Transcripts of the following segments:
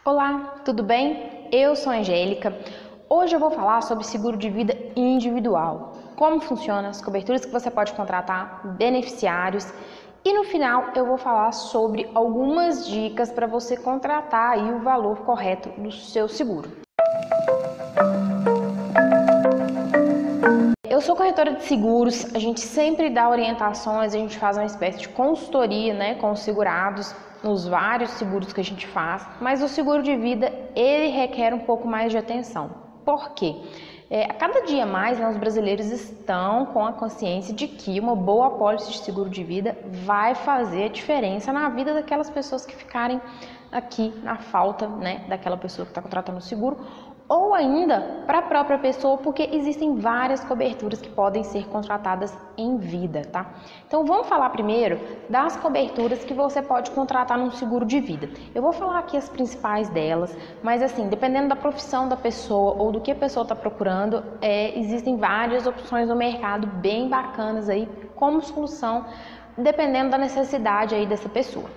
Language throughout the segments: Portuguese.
Olá, tudo bem? Eu sou a Angélica. Hoje eu vou falar sobre seguro de vida individual, como funciona, as coberturas que você pode contratar, beneficiários e no final eu vou falar sobre algumas dicas para você contratar aí o valor correto do seu seguro. Eu sou corretora de seguros, a gente sempre dá orientações, a gente faz uma espécie de consultoria, com os segurados, nos vários seguros que a gente faz, mas o seguro de vida, ele requer um pouco mais de atenção. Por quê? A cada dia mais, os brasileiros estão com a consciência de que uma boa apólice de seguro de vida vai fazer a diferença na vida daquelas pessoas que ficarem aqui na falta, daquela pessoa que está contratando o seguro, ou ainda para a própria pessoa, porque existem várias coberturas que podem ser contratadas em vida, tá? Então vamos falar primeiro das coberturas que você pode contratar num seguro de vida. Eu vou falar aqui as principais delas, mas assim, dependendo da profissão da pessoa ou do que a pessoa está procurando, existem várias opções no mercado bem bacanas aí como solução, dependendo da necessidade aí dessa pessoa.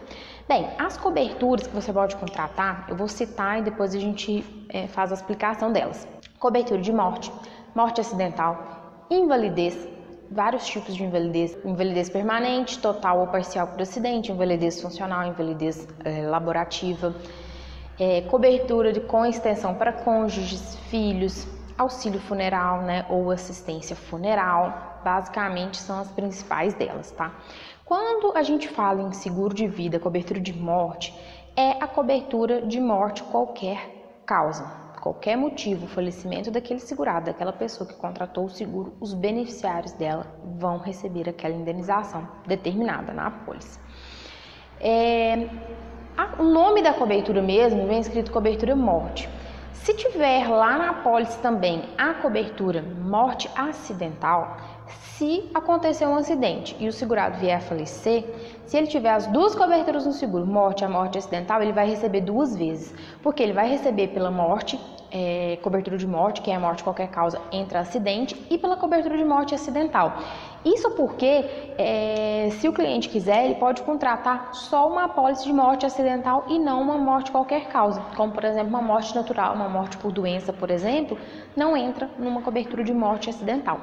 Bem, as coberturas que você pode contratar, eu vou citar e depois a gente faz a explicação delas. Cobertura de morte, morte acidental, invalidez, vários tipos de invalidez, invalidez permanente, total ou parcial por acidente, invalidez funcional, invalidez laborativa, cobertura com extensão para cônjuges, filhos, auxílio funeral, ou assistência funeral, basicamente são as principais delas, tá? Quando a gente fala em seguro de vida, cobertura de morte, é a cobertura de morte qualquer causa, qualquer motivo, o falecimento daquele segurado, daquela pessoa que contratou o seguro, os beneficiários dela vão receber aquela indenização determinada na apólice. O nome da cobertura mesmo vem escrito cobertura morte. Se tiver lá na apólice também a cobertura morte acidental, se acontecer um acidente e o segurado vier a falecer, se ele tiver as duas coberturas no seguro, morte e a morte acidental, ele vai receber duas vezes, porque ele vai receber pela morte, cobertura de morte, que é a morte de qualquer causa entra acidente, e pela cobertura de morte acidental. Isso porque, se o cliente quiser, ele pode contratar só uma apólice de morte acidental e não uma morte de qualquer causa, como por exemplo uma morte natural, uma morte por doença, por exemplo, não entra numa cobertura de morte acidental.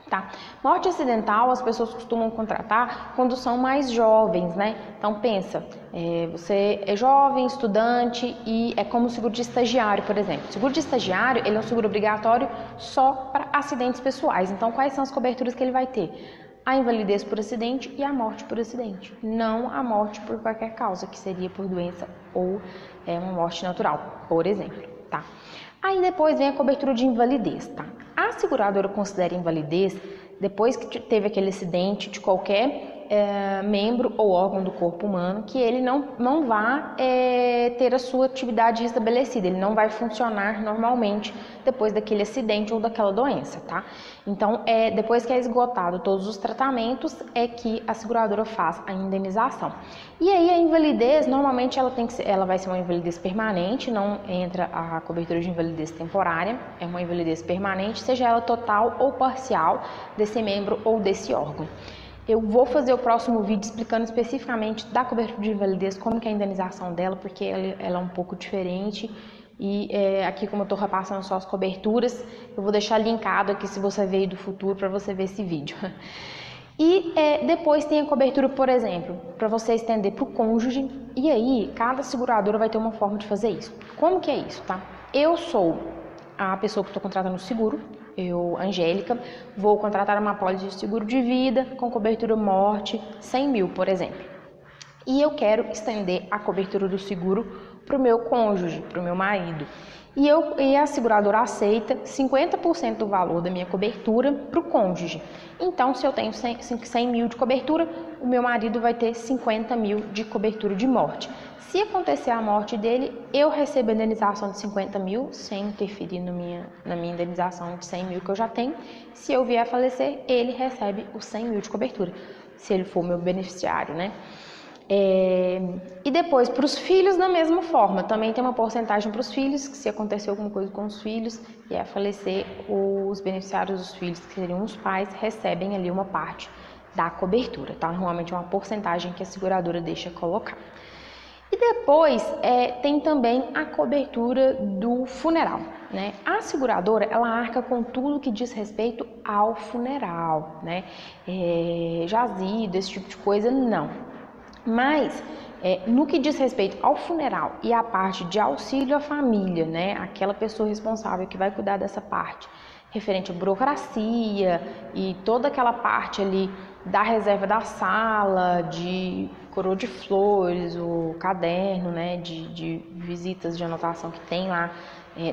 Tá. Morte acidental as pessoas costumam contratar quando são mais jovens, Então pensa, você é jovem, estudante e é como o seguro de estagiário, por exemplo. O seguro de estagiário, ele é um seguro obrigatório só para acidentes pessoais. Então quais são as coberturas que ele vai ter? A invalidez por acidente e a morte por acidente, não a morte por qualquer causa, que seria por doença ou uma morte natural, por exemplo, tá? Aí depois vem a cobertura de invalidez, tá? A seguradora considera invalidez depois que teve aquele acidente de qualquer membro ou órgão do corpo humano que ele não vá ter a sua atividade restabelecida, ele não vai funcionar normalmente depois daquele acidente ou daquela doença, tá? Então, depois que é esgotado todos os tratamentos, é que a seguradora faz a indenização. E aí a invalidez, normalmente ela vai ser uma invalidez permanente, não entra a cobertura de invalidez temporária, é uma invalidez permanente, seja ela total ou parcial desse membro ou desse órgão. Eu vou fazer o próximo vídeo explicando especificamente da cobertura de invalidez, como que é a indenização dela, porque ela é um pouco diferente. E aqui, como eu estou repassando só as coberturas, eu vou deixar linkado aqui se você veio do futuro para você ver esse vídeo. E depois tem a cobertura, por exemplo, para você estender para o cônjuge. E aí, cada seguradora vai ter uma forma de fazer isso. Como que é isso, tá? Eu sou a pessoa que estou contratando o seguro. Eu, Angélica, vou contratar uma apólice de seguro de vida com cobertura morte 100 mil, por exemplo. E eu quero estender a cobertura do seguro para o meu cônjuge, para o meu marido. E a seguradora aceita 50% do valor da minha cobertura para o cônjuge. Então, se eu tenho 100 mil de cobertura, o meu marido vai ter 50 mil de cobertura de morte. Se acontecer a morte dele, eu recebo a indenização de 50 mil, sem interferir na minha indenização de 100 mil que eu já tenho. Se eu vier a falecer, ele recebe os 100 mil de cobertura, se ele for meu beneficiário, E depois, para os filhos, da mesma forma, também tem uma porcentagem para os filhos, que se acontecer alguma coisa com os filhos e a falecer, os beneficiários dos filhos, que seriam os pais, recebem ali uma parte da cobertura, tá? Normalmente é uma porcentagem que a seguradora deixa colocar. E depois tem também a cobertura do funeral, né? A seguradora, ela arca com tudo que diz respeito ao funeral, né? Jazido, esse tipo de coisa, não. Mas no que diz respeito ao funeral e a parte de auxílio à família, né? Aquela pessoa responsável que vai cuidar dessa parte, referente à burocracia e toda aquela parte ali da reserva da sala, de coroa de flores, o caderno, né, de visitas de anotação que tem lá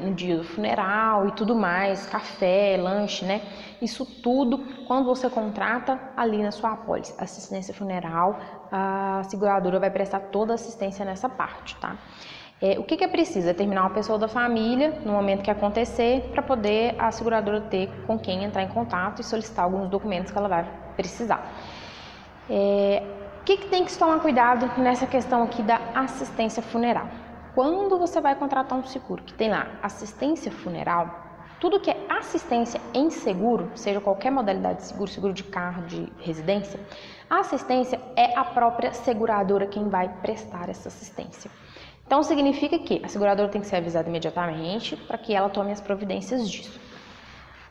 no dia do funeral e tudo mais, café, lanche, né? Isso tudo, quando você contrata ali na sua apólice assistência funeral, a seguradora vai prestar toda a assistência nessa parte, tá? O que é preciso? É terminar uma pessoa da família no momento que acontecer, para poder a seguradora ter com quem entrar em contato e solicitar alguns documentos que ela vai precisar. O que tem que se tomar cuidado nessa questão aqui da assistência funeral? Quando você vai contratar um seguro que tem lá assistência funeral, tudo que é assistência em seguro, seja qualquer modalidade de seguro, seguro de carro, de residência, a assistência é a própria seguradora quem vai prestar essa assistência. Então, significa que a seguradora tem que ser avisada imediatamente para que ela tome as providências disso.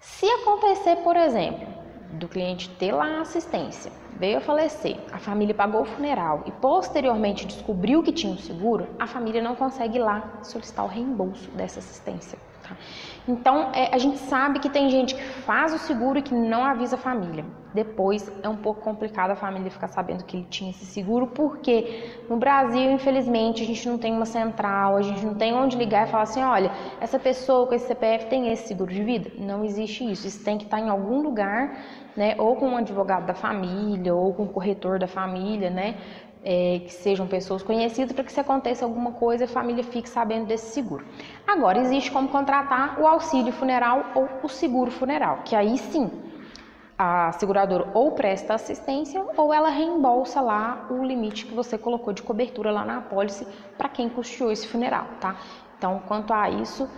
Se acontecer, por exemplo, do cliente ter lá a assistência, veio a falecer, a família pagou o funeral e posteriormente descobriu que tinha um seguro, a família não consegue ir lá solicitar o reembolso dessa assistência. Tá? Então, a gente sabe que tem gente que faz o seguro e que não avisa a família. Depois é um pouco complicado a família ficar sabendo que ele tinha esse seguro, porque no Brasil, infelizmente, a gente não tem uma central, a gente não tem onde ligar e falar assim, olha, essa pessoa com esse CPF tem esse seguro de vida. Não existe isso, isso tem que estar em algum lugar, né, ou com um advogado da família, ou com um corretor da família, né, que sejam pessoas conhecidas, para que se aconteça alguma coisa, a família fique sabendo desse seguro. Agora, existe como contratar o auxílio funeral ou o seguro funeral, que aí sim, a seguradora ou presta assistência ou ela reembolsa lá o limite que você colocou de cobertura lá na apólice para quem custeou esse funeral, tá? Então, quanto a isso,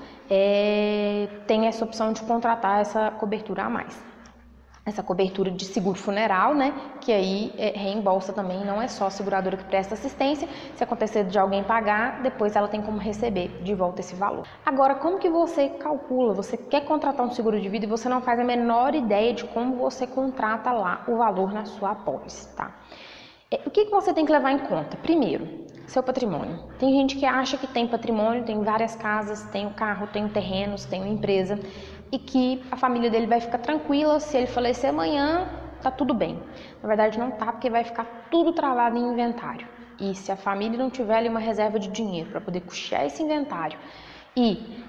tem essa opção de contratar essa cobertura a mais. Essa cobertura de seguro funeral, né, que aí reembolsa também, não é só a seguradora que presta assistência, se acontecer de alguém pagar, depois ela tem como receber de volta esse valor. Agora, como que você calcula? Você quer contratar um seguro de vida e você não faz a menor ideia de como você contrata lá o valor na sua apólice, tá? O que você tem que levar em conta? Primeiro, seu patrimônio. Tem gente que acha que tem patrimônio, tem várias casas, tem o carro, tem terrenos, tem uma empresa, e que a família dele vai ficar tranquila, se ele falecer amanhã, tá tudo bem. Na verdade não tá, porque vai ficar tudo travado em inventário. E se a família não tiver ali uma reserva de dinheiro para poder custear esse inventário e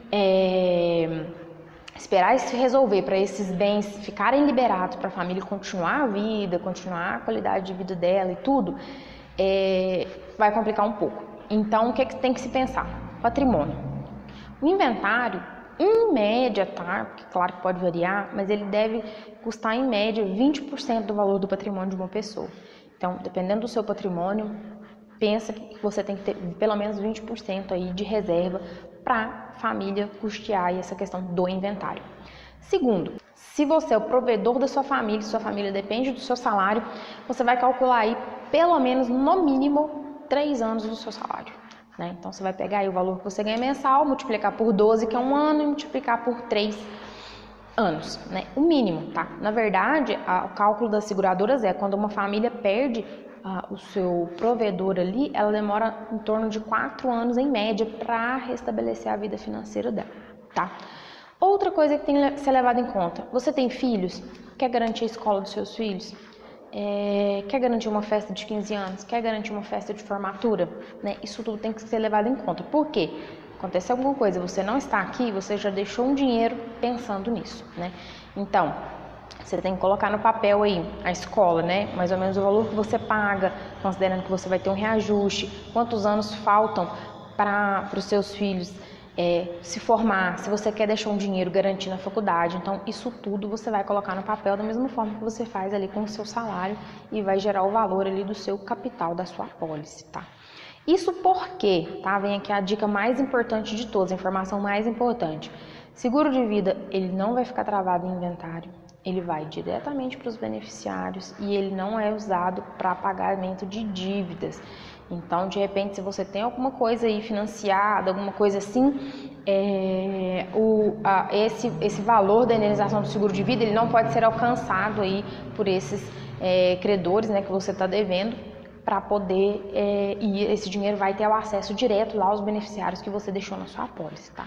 esperar isso se resolver para esses bens ficarem liberados para a família continuar a vida, continuar a qualidade de vida dela e tudo, vai complicar um pouco. Então, o que tem que se pensar? Patrimônio. O inventário, em média, tá? Porque, claro que pode variar, mas ele deve custar em média 20% do valor do patrimônio de uma pessoa. Então, dependendo do seu patrimônio, pensa que você tem que ter pelo menos 20% aí de reserva para a família custear essa questão do inventário. Segundo, se você é o provedor da sua família depende do seu salário, você vai calcular aí pelo menos, no mínimo, 3 anos do seu salário. Né? Então, você vai pegar aí o valor que você ganha mensal, multiplicar por 12, que é um ano, e multiplicar por 3 anos, né? O mínimo, tá? Na verdade, o cálculo das seguradoras quando uma família perde o seu provedor ali, ela demora em torno de 4 anos em média para restabelecer a vida financeira dela, tá? Outra coisa que tem que ser levada em conta, você tem filhos? Quer garantir a escola dos seus filhos? Quer garantir uma festa de 15 anos? Quer garantir uma festa de formatura? Né? Isso tudo tem que ser levado em conta. Por quê? Acontece alguma coisa, você não está aqui, você já deixou um dinheiro pensando nisso, né? Então, você tem que colocar no papel aí a escola, né? Mais ou menos o valor que você paga, considerando que você vai ter um reajuste, quantos anos faltam para os seus filhos se formar, se você quer deixar um dinheiro garantindo a faculdade. Então, isso tudo você vai colocar no papel da mesma forma que você faz ali com o seu salário e vai gerar o valor ali do seu capital, da sua apólice, tá? Isso porque, tá? Vem aqui a dica mais importante de todas, a informação mais importante. Seguro de vida, ele não vai ficar travado em inventário, ele vai diretamente para os beneficiários e ele não é usado para pagamento de dívidas. Então, de repente, se você tem alguma coisa aí financiada, alguma coisa assim, esse valor da indenização do seguro de vida, ele não pode ser alcançado aí por esses credores, né, que você está devendo, para poder, e esse dinheiro vai ter o acesso direto lá aos beneficiários que você deixou na sua apólice, tá?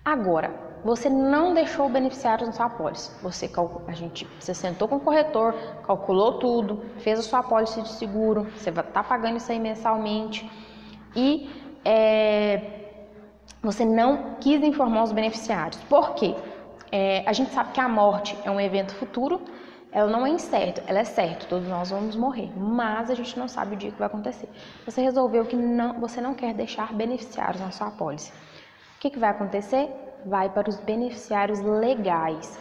Agora, você não deixou beneficiários na sua apólice, você sentou com o corretor, calculou tudo, fez a sua apólice de seguro, você vai estar pagando isso aí mensalmente e você não quis informar os beneficiários. Por quê? A gente sabe que a morte é um evento futuro, ela não é incerto, ela é certa, todos nós vamos morrer, mas a gente não sabe o dia que vai acontecer. Você resolveu que você não quer deixar beneficiários na sua apólice. O que vai acontecer? Vai para os beneficiários legais.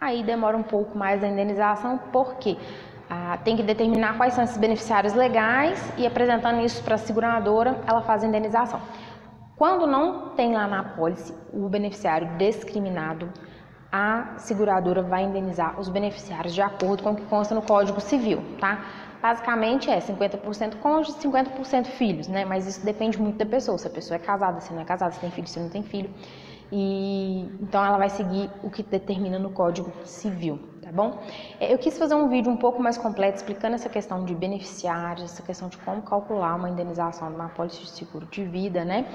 Aí demora um pouco mais a indenização, porque tem que determinar quais são esses beneficiários legais e apresentando isso para a seguradora, ela faz a indenização. Quando não tem lá na apólice o beneficiário discriminado, a seguradora vai indenizar os beneficiários de acordo com o que consta no Código Civil, tá? Basicamente 50% cônjuge, 50% filhos, né? Mas isso depende muito da pessoa, se a pessoa é casada, se não é casada, se tem filho, se não tem filho. Então ela vai seguir o que determina no Código Civil, tá bom? Eu quis fazer um vídeo um pouco mais completo explicando essa questão de beneficiários, essa questão de como calcular uma indenização de uma apólice de seguro de vida, né?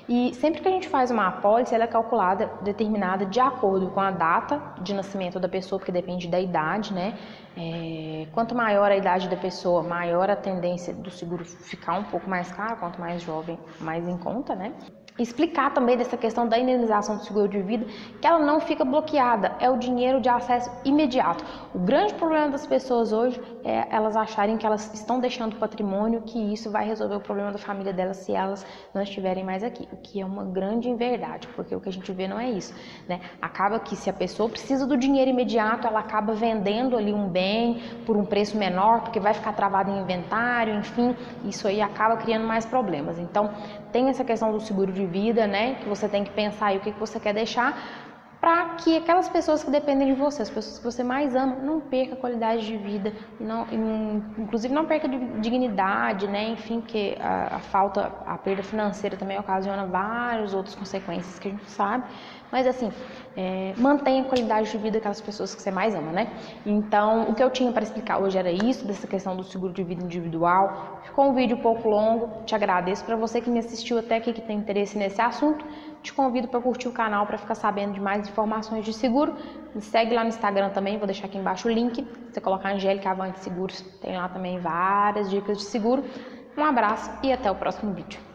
E sempre que a gente faz uma apólice, ela é calculada, determinada de acordo com a data de nascimento da pessoa, porque depende da idade, né? Quanto maior a idade da pessoa, maior a tendência do seguro ficar um pouco mais caro, quanto mais jovem, mais em conta, né? Explicar também dessa questão da indenização do seguro de vida, que ela não fica bloqueada, é o dinheiro de acesso imediato. O grande problema das pessoas hoje é elas acharem que elas estão deixando patrimônio, que isso vai resolver o problema da família delas se elas não estiverem mais aqui, o que é uma grande inverdade, porque o que a gente vê não é isso, né? Acaba que se a pessoa precisa do dinheiro imediato, ela acaba vendendo ali um bem por um preço menor, porque vai ficar travado em inventário, enfim, isso aí acaba criando mais problemas. Então, tem essa questão do seguro de vida, né, que você tem que pensar aí o que você quer deixar para que aquelas pessoas que dependem de você, as pessoas que você mais ama, não perca qualidade de vida, inclusive não perca dignidade, né, enfim, que a perda financeira também ocasiona várias outras consequências que a gente sabe, mas assim, mantenha a qualidade de vida daquelas pessoas que você mais ama, né? Então, o que eu tinha para explicar hoje era isso, dessa questão do seguro de vida individual. Ficou um vídeo um pouco longo, te agradeço. Para você que me assistiu até aqui, que tem interesse nesse assunto, te convido para curtir o canal para ficar sabendo de mais informações de seguro. Me segue lá no Instagram também, vou deixar aqui embaixo o link. Você colocar Angélica Avante Seguros, tem lá também várias dicas de seguro. Um abraço e até o próximo vídeo.